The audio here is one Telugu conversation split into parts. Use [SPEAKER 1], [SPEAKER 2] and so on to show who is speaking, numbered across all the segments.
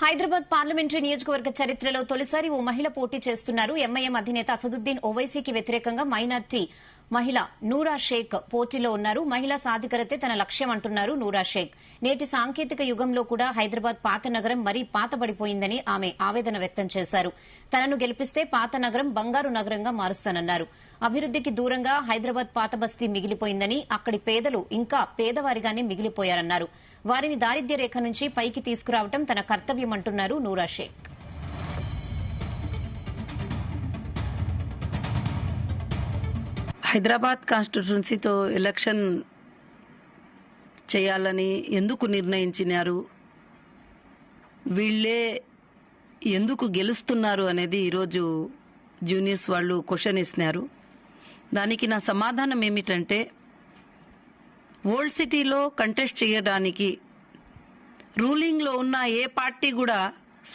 [SPEAKER 1] హైదరాబాద్ పార్లమెంటరీ నియోజకవర్గ చరిత్రలో తొలిసారి ఓ మహిళ పోటీ చేస్తున్నారు. ఎంఐఎం అధినేత అసదుద్దీన్ ఓవైసీకి వ్యతిరేకంగా మైనార్టీ మహిళ నూరా షేక్ పోటీలో ఉన్నారు. మహిళా సాధికారతే తన లక్ష్యం అంటున్నారు నూరా షేక్. నేటి సాంకేతిక యుగంలో కూడా హైదరాబాద్ పాత నగరం మరీ పాతబడిపోయిందని ఆమె ఆవేదన వ్యక్తం చేశారు. తనను గెలిపిస్తే పాత నగరం బంగారు నగరంగా మారుస్తానన్నారు. అభివృద్దికి దూరంగా హైదరాబాద్ పాత బస్తీ మిగిలిపోయిందని, అక్కడి పేదలు ఇంకా పేదవారిగానే మిగిలిపోయారన్నారు. వారిని దారిద్ర్య రేఖ నుంచి పైకి తీసుకురావడం తన కర్తవ్యమంటున్నారు నూరా షేక్.
[SPEAKER 2] హైదరాబాద్ కాన్స్టిట్యున్సీతో ఎలక్షన్ చేయాలని ఎందుకు నిర్ణయించినారు, వీళ్ళే ఎందుకు గెలుస్తున్నారు అనేది ఈరోజు జూనియర్స్ వాళ్ళు క్వశ్చన్ ఇస్తున్నారు. దానికి నా సమాధానం ఏమిటంటే, ఓల్డ్ సిటీలో కంటెస్ట్ చేయడానికి రూలింగ్లో ఉన్న ఏ పార్టీ కూడా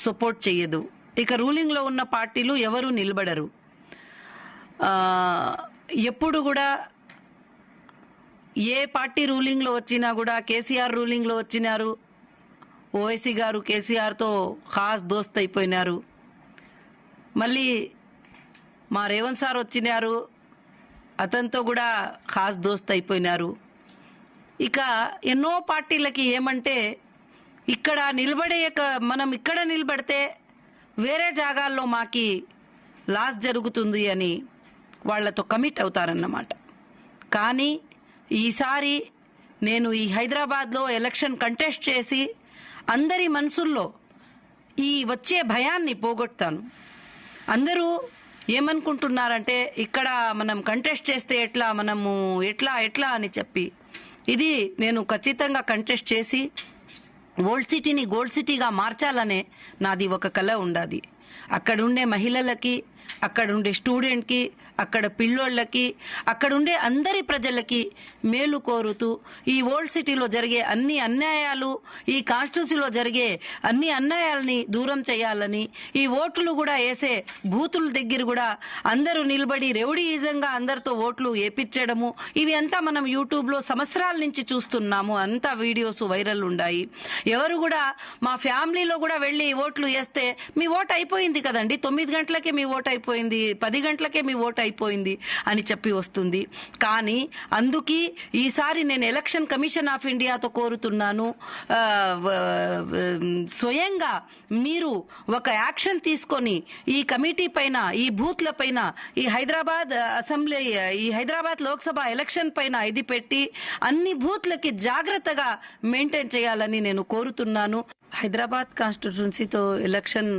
[SPEAKER 2] సపోర్ట్ చేయదు. ఇక రూలింగ్లో ఉన్న పార్టీలు ఎవరు నిలబడరు. ఎప్పుడు కూడా ఏ పార్టీ రూలింగ్లో వచ్చినా కూడా, కేసీఆర్ రూలింగ్లో వచ్చినారు, ఓవైసీ గారు కేసీఆర్తో ఖాస్ దోస్త్ అయిపోయినారు. మళ్ళీ మా రేవంత్ సార్ వచ్చినారు, అతనితో కూడా ఖాస్ దోస్త్ అయిపోయినారు. ఇక ఎన్నో పార్టీలకి ఏమంటే, ఇక్కడ మనం ఇక్కడ నిలబడితే వేరే జాగాల్లో మాకి లాస్ జరుగుతుంది అని వాళ్లతో కమిట్ అవుతారన్నమాట. కానీ ఈసారి నేను ఈ హైదరాబాద్లో ఎలక్షన్ కంటెస్ట్ చేసి అందరి మనసుల్లో ఈ వచ్చే భయాన్ని పోగొడతాను. అందరూ ఏమనుకుంటున్నారంటే, ఇక్కడ మనం కంటెస్ట్ చేస్తే ఎట్లా అని చెప్పి, ఇది నేను ఖచ్చితంగా కంటెస్ట్ చేసి ఓల్డ్ సిటీని గోల్డ్ సిటీగా మార్చాలనే నాది ఒక కల ఉండాది. అక్కడుండే మహిళలకి, అక్కడుండే స్టూడెంట్కి, అక్కడ పిల్లోళ్ళకి, అక్కడుండే అందరి ప్రజలకి మేలు కోరుతూ ఈ ఓల్డ్ సిటీలో జరిగే అన్ని అన్యాయాలు, ఈ కాన్స్టిట్యూన్సీలో జరిగే అన్ని అన్యాయాలని దూరం చేయాలని, ఈ ఓట్లు కూడా వేసే బూతుల దగ్గర కూడా అందరూ నిలబడి రౌడీయిజంగా అందరితో ఓట్లు వేపించడము, ఇవి అంతా మనం యూట్యూబ్లో సంవత్సరాల నుంచి చూస్తున్నాము. అంతా వీడియోస్ వైరల్ ఉన్నాయి. ఎవరు కూడా మా ఫ్యామిలీలో కూడా వెళ్ళి ఓట్లు వేస్తే, మీ ఓటు అయిపోయింది కదండి, 9 గంటలకే మీ ఓటు అయిపోయింది, 10 గంటలకే మీ ఓటు అయిపోయింది అని చెప్పి వస్తుంది. కానీ అందుకే ఈసారి నేను ఎలక్షన్ కమిషన్ ఆఫ్ ఇండియాతో కోరుతున్నాను, స్వయంగా మీరు ఒక యాక్షన్ తీసుకొని ఈ కమిటీ పైన, ఈ బూత్ల పైన, ఈ హైదరాబాద్ అసెంబ్లీ, ఈ హైదరాబాద్ లోక్సభ ఎలక్షన్ పైన ఇది పెట్టి అన్ని బూత్లకి జాగ్రత్తగా మెయింటైన్ చేయాలని నేను కోరుతున్నాను. హైదరాబాద్ కాన్స్టిట్యున్సీతో ఎలక్షన్